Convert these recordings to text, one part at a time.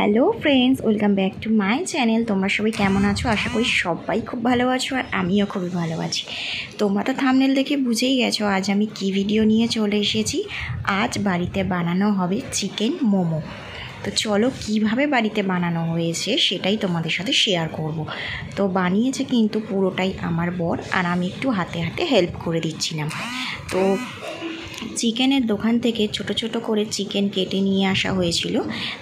Hello friends, welcome back to my channel. তোমরা সবাই কেমন আছো? আশা করি সবাই খুব ভালো আছো, আর আমিও খুবই ভালো আছি। তোমরা তো থাম্বনেল দেখে বুঝেই গেছো আজ আমি কি ভিডিও নিয়ে চলে এসেছি। আজ বাড়িতে বানানো হবে চিকেন মোমো। তো চলো কিভাবে বাড়িতে বানানো হয়েছে সেটাই তোমাদের সাথে শেয়ার করব। তো বানিয়েছে কিন্তু পুরোটাই আমার বর, আর আমি একটু হাতে হাতে হেল্প করে দিচ্ছিলাম। তো চিকেনের দোকান থেকে ছোট ছোট করে চিকেন কেটে নিয়ে আসা হয়েছিল।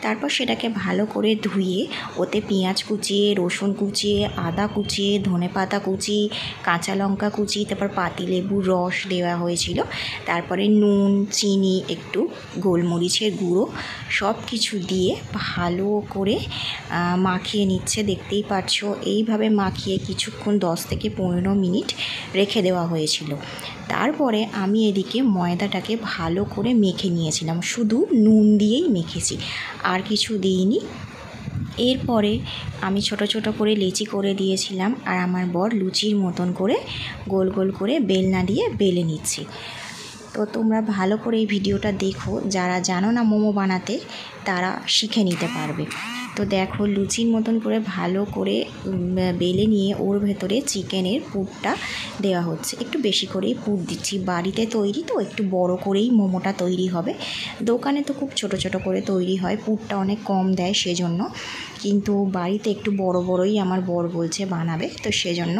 তারপর সেটাকে ভালো করে ধুয়ে ওতে পেঁয়াজ কুচিয়ে, রসুন কুচিয়ে, আদা কুচিয়ে, ধনেপাতা কুচি, কাঁচা লঙ্কা কুচি, তারপর পাতিলেবুর রস দেওয়া হয়েছিল। তারপরে নুন, চিনি, একটু গোলমরিচের গুঁড়ো সব কিছু দিয়ে ভালো করে মাখিয়ে নিচ্ছে। দেখতেই পাচ্ছো এইভাবে মাখিয়ে কিছুক্ষণ 10 থেকে 15 মিনিট রেখে দেওয়া হয়েছিল। তারপরে আমি এদিকে ময়দাটাকে ভালো করে মেখে নিয়েছিলাম, শুধু নুন দিয়েই মেখেছি, আর কিছু দিইনি। এরপরে আমি ছোট ছোট করে লেচি করে দিয়েছিলাম, আর আমার বর লুচির মতন করে গোল গোল করে বেলনা দিয়ে বেলে নিচ্ছি। তো তোমরা ভালো করে এই ভিডিওটা দেখো, যারা জানো না মোমো বানাতে তারা শিখে নিতে পারবে। তো দেখো লুচির মতন করে ভালো করে বেলে নিয়ে ওর ভেতরে চিকেনের পুরটা দেওয়া হচ্ছে। একটু বেশি করেই পুর দিচ্ছি, বাড়িতে তৈরি তো একটু বড় করেই মোমোটা তৈরি হবে। দোকানে তো খুব ছোট ছোট করে তৈরি হয়, পুরটা অনেক কম দেয় সেজন্য, কিন্তু বাড়িতে একটু বড় বড়ই আমার বর বলছে বানাবে, তো সেজন্য।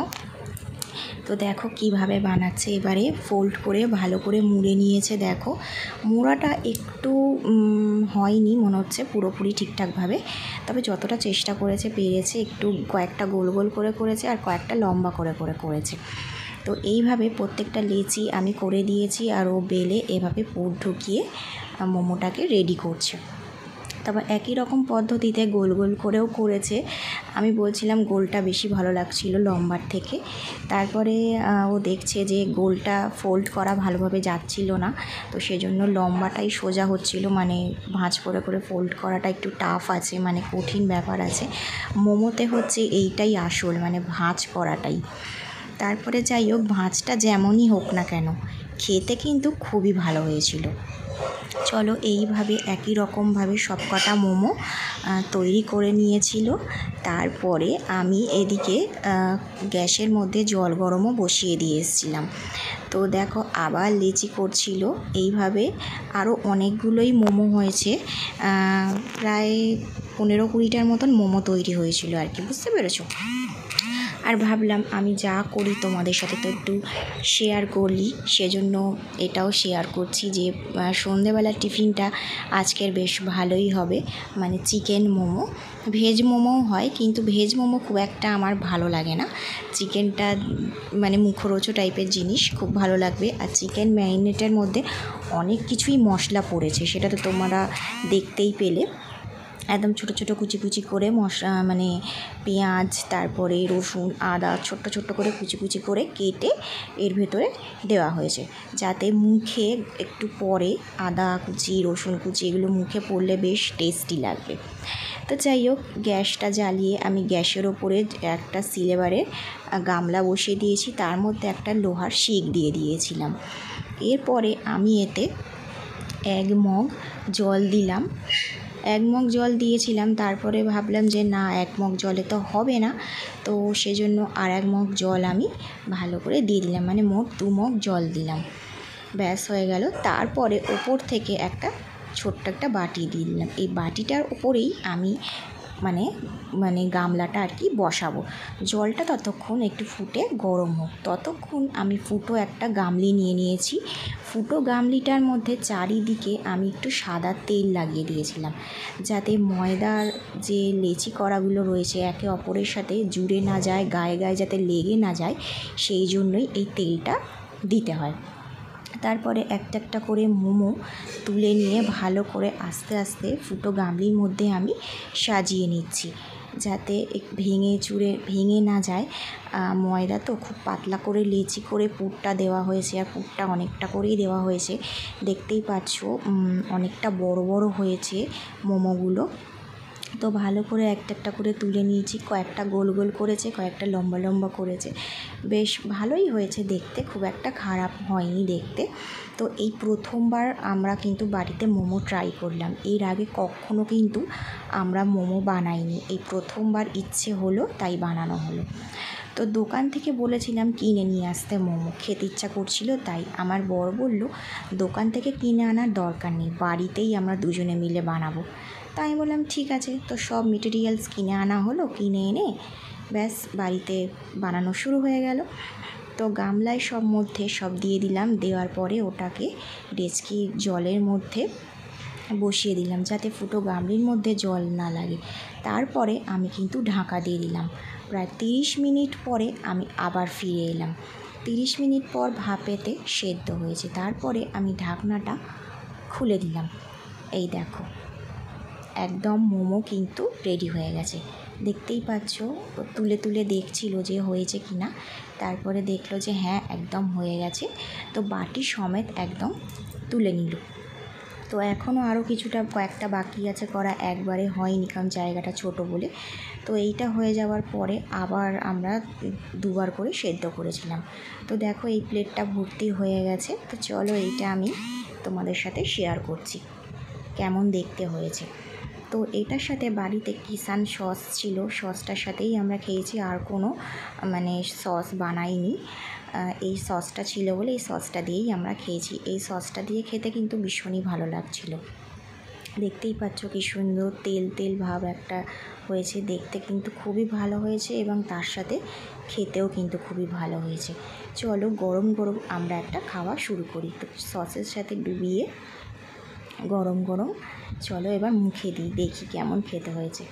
তো দেখো কিভাবে বানাচ্ছে, এবারে ফোল্ড করে ভালো করে মুড়ে নিয়েছে। দেখো মুড়াটা একটু হয়নি মনে হচ্ছে পুরোপুরি ঠিকঠাকভাবে, তবে যতটা চেষ্টা করেছে পেরেছে। একটু কয়েকটা গোল গোল করে করেছে, আর কয়েকটা লম্বা করে করে করেছে। তো এইভাবে প্রত্যেকটা লেচি আমি করে দিয়েছি, আর ও বেলে এভাবে পুর ঢুকিয়ে মোমোটাকে রেডি করছে। তারপর একই রকম পদ্ধতিতে গোল গোল করেও করেছে। আমি বলছিলাম গোলটা বেশি ভালো লাগছিল লম্বার থেকে। তারপরে ও দেখছে যে গোলটা ফোল্ড করা ভালোভাবে যাচ্ছিল না, তো সেজন্য লম্বাটাই সোজা হচ্ছিল, মানে ভাঁজ করে করে ফোল্ড করাটা একটু টাফ আছে, মানে কঠিন ব্যাপার আছে। মোমোতে হচ্ছে এইটাই আসল, মানে ভাঁজ করাটাই। তারপরে যাই হোক, ভাঁজটা যেমনই হোক না কেন খেতে কিন্তু খুবই ভালো হয়েছিল। চলো এইভাবে একই রকমভাবে সব কটা মোমো তৈরি করে নিয়েছিল। তারপরে আমি এদিকে গ্যাসের মধ্যে জল গরমও বসিয়ে দিয়ে এসেছিলাম। তো দেখো আবার লেচি করছিল এইভাবে। আরও অনেকগুলোই মোমো হয়েছে, প্রায় 15-20টার মতন মোমো তৈরি হয়েছিল আর কি, বুঝতে পেরেছো? আর ভাবলাম আমি যা করি তোমাদের সাথে তো একটু শেয়ার করি, সেজন্য এটাও শেয়ার করছি যে সন্ধেবেলার টিফিনটা আজকের বেশ ভালোই হবে। মানে চিকেন মোমো, ভেজ মোমোও হয়, কিন্তু ভেজ মোমো খুব একটা আমার ভালো লাগে না। চিকেনটা মানে মুখরোচো টাইপের জিনিস, খুব ভালো লাগবে। আর চিকেন ম্যারিনেটের মধ্যে অনেক কিছুই মশলা পড়েছে, সেটা তো তোমরা দেখতেই পেলে। একদম ছোটো ছোটো কুচি কুচি করে মশলা, মানে পেঁয়াজ, তারপরে রসুন, আদা ছোট্ট ছোট্ট করে কুচি কুচি করে কেটে এর ভেতরে দেওয়া হয়েছে, যাতে মুখে একটু পরে আদা কুচি, রসুন কুচি এগুলো মুখে পড়লে বেশ টেস্টি লাগবে। তো যাই হোক, গ্যাসটা জ্বালিয়ে আমি গ্যাসের ওপরে একটা সিলভারের গামলা বসিয়ে দিয়েছি, তার মধ্যে একটা লোহার শিক দিয়ে দিয়েছিলাম। এরপরে আমি এতে 1 মগ জল দিলাম। 1 মগ জল দিয়েছিলাম, তারপরে ভাবলাম যে না 1 মগ জলে তো হবে না, তো সেজন্য আর 1 মগ জল আমি ভালো করে দিয়ে দিলাম, মানে মোট 2 মগ জল দিলাম। ব্যাস হয়ে গেল। তারপরে ওপর থেকে একটা ছোট্ট একটা বাটি দিয়ে দিলাম। এই বাটিটার ওপরেই আমি মানে গামলাটা আর কি বসাবো। জলটা ততক্ষণ একটু ফুটে গরম হোক, ততক্ষণ আমি ফুটো একটা গামলি নিয়ে নিয়েছি। ফুটো গামলিটার মধ্যে চারিদিকে আমি একটু সাদা তেল লাগিয়ে দিয়েছিলাম, যাতে ময়দার যে লেচি কড়াগুলো রয়েছে একে অপরের সাথে জুড়ে না যায়, গায়ে গায়ে যাতে লেগে না যায়, সেই জন্যই এই তেলটা দিতে হয়। তারপরে একটা একটা করে মোমো তুলে নিয়ে ভালো করে আস্তে আস্তে ফুটো গামলির মধ্যে আমি সাজিয়ে নিচ্ছি, যাতে ভেঙে না যায়। ময়দা তো খুব পাতলা করে লেচি করে পুরটা দেওয়া হয়েছে, আর পুরটা অনেকটা করেই দেওয়া হয়েছে। দেখতেই পাচ্ছ অনেকটা বড় বড় হয়েছে মোমোগুলো। তো ভালো করে একটা একটা করে তুলে নিয়েছি। কয়েকটা গোল গোল করেছে, কয়েকটা লম্বা লম্বা করেছে। বেশ ভালোই হয়েছে দেখতে, খুব একটা খারাপ হয়নি দেখতে। তো এই প্রথমবার আমরা কিন্তু বাড়িতে মোমো ট্রাই করলাম। এর আগে কখনো কিন্তু আমরা মোমো বানাইনি, এই প্রথমবার ইচ্ছে হলো তাই বানানো হলো। তো দোকান থেকে বলেছিলাম কিনে নিয়ে আসতে মোমো, খেতে ইচ্ছা করছিল তাই। আমার বর বলল দোকান থেকে কিনে আনার দরকার নেই, বাড়িতেই আমরা দুজনে মিলে বানাবো। তাই আমি বললাম ঠিক আছে। তো সব মেটেরিয়ালস কিনে আনা হলো, কিনে এনে ব্যাস বাড়িতে বানানো শুরু হয়ে গেল। তো গামলায় সব দিয়ে দিলাম। দেওয়ার পরে ওটাকে ডেচকি জলের মধ্যে বসিয়ে দিলাম যাতে ফুটো গামলির মধ্যে জল না লাগে। তারপরে আমি কিন্তু ঢাকা দিয়ে দিলাম। প্রায় 30 মিনিট পরে আমি আবার ফিরে এলাম। 30 মিনিট পর ভাপেতে সেদ্ধ হয়েছে। তারপরে আমি ঢাকনাটা খুলে দিলাম। এই দেখো, একদম মোমো কিন্তু রেডি হয়ে গেছে। দেখতেই পাচ্ছ, তুলে তুলে দেখছিল যে হয়েছে কি না। তারপরে দেখলো যে হ্যাঁ একদম হয়ে গেছে। তো বাটি সমেত একদম তুলে নিল। তো এখনও আরও কয়েকটা বাকি আছে করা, একবারে হয়নি কারণ জায়গাটা ছোট বলে। তো এইটা হয়ে যাওয়ার পরে আবার আমরা দুবার করে সেদ্ধ করেছিলাম। তো দেখো এই প্লেটটা ভর্তি হয়ে গেছে। তো চলো এইটা আমি তোমাদের সাথে শেয়ার করছি কেমন দেখতে হয়েছে। তো এটার সাথে বাড়িতে কিষান সস ছিল, সসটার সাথেই আমরা খেয়েছি, আর কোনো সস বানাইনি। এই সসটা ছিল বলে এই সসটা দিয়েই আমরা খেয়েছি। এই সসটা দিয়ে খেতে কিন্তু ভীষণই ভালো লাগছিল। দেখতেই পাচ্ছ কি সুন্দর তেল তেল ভাব একটা হয়েছে, দেখতে কিন্তু খুবই ভালো হয়েছে এবং তার সাথে খেতেও কিন্তু খুবই ভালো হয়েছে। চলো গরম গরম আমরা একটা খাওয়া শুরু করি। তো সসের সাথে ডুবিয়ে গরম গরম চলো এবার মুখে দিই, দেখি কেমন খেতে হয়েছে।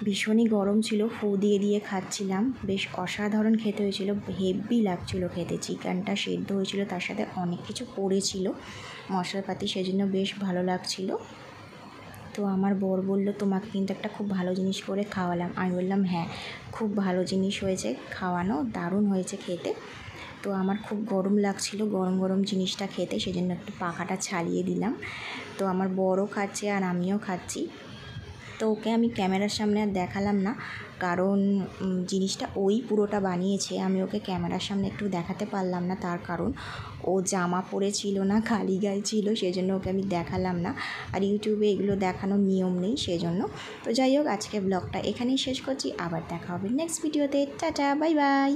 ভীষণই গরম ছিল, ফু দিয়ে দিয়ে খাচ্ছিলাম। বেশ অসাধারণ খেতে হয়েছিল, হেভি লাগছিলো খেতে। চিকেনটা সেদ্ধ হয়েছিল, তার সাথে অনেক কিছু পড়েছিল মশলাপাতি, সেজন্য বেশ ভালো লাগছিল। তো আমার বর বলল তোমাকে কিন্তু একটা খুব ভালো জিনিস করে খাওয়ালাম। আমি বললাম হ্যাঁ, খুব ভালো জিনিস হয়েছে খাওয়ানো, দারুণ হয়েছে খেতে। তো আমার খুব গরম লাগছিল গরম গরম জিনিসটা খেতে, সেজন্য একটু পাখাটা ছাড়িয়ে দিলাম। তো আমার বরও খাচ্ছে আর আমিও খাচ্ছি। তো ওকে আমি ক্যামেরার সামনে আর দেখালাম না, কারণ জিনিসটা ওই পুরোটা বানিয়েছে। আমি ওকে ক্যামেরার সামনে একটু দেখাতে পারলাম না, তার কারণ ও জামা পরেছিল না, খালি গায়ে ছিল, সেজন্য ওকে আমি দেখালাম না। আর ইউটিউবে এগুলো দেখানোর নিয়ম নেই সেজন্য। তো যাই হোক, আজকে ব্লগটা এখানেই শেষ করছি। আবার দেখা হবে নেক্সট ভিডিওতে। Tata, bye bye.